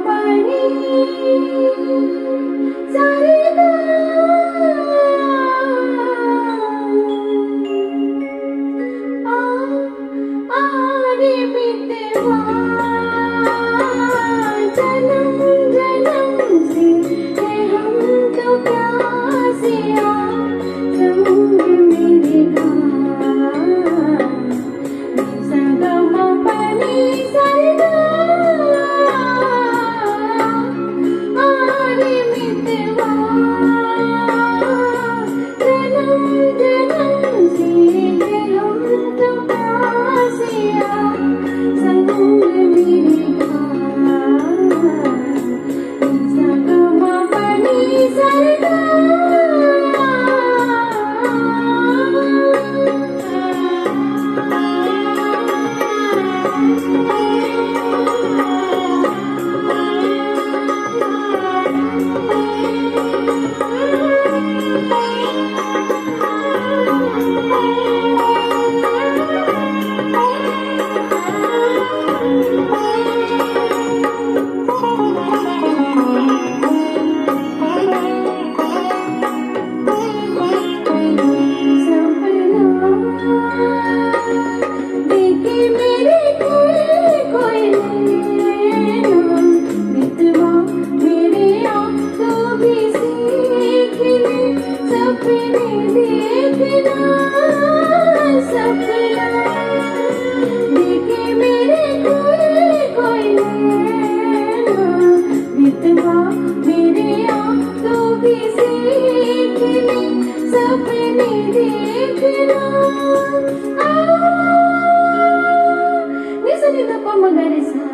pani sare ga aare mitwa janam janam se hai hum to प्यासिया संग मेरे गा सगमा pani sare ga aare mitwa janam janam se hai hum to प्यासिया संग मेरे गा सगमा pani sare ga सपने देखना निसा निदा प मगरे सा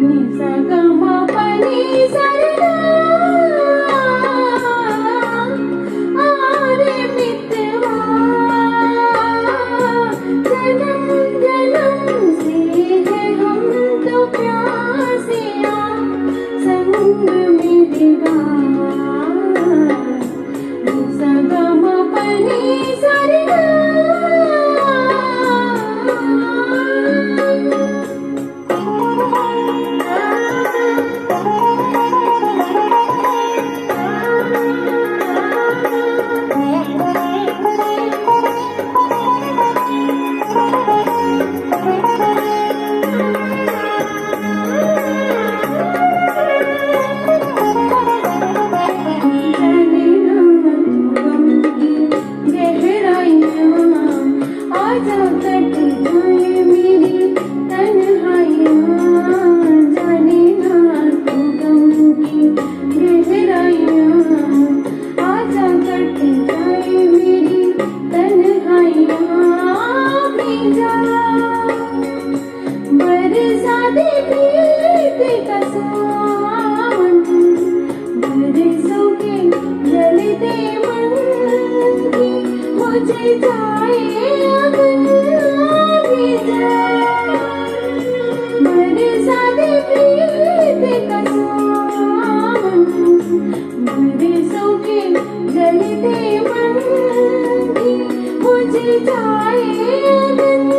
निसा ग म प नि सा रे गा आरे मितवा जन्म जन्म से है हम तो प्यासिया संग मेरे गा सगमा pani sare ga मुझे जाए अगन भेजा बरसाते प्रीत का सावन बरसों के जलते मन की मुझे जाए अगन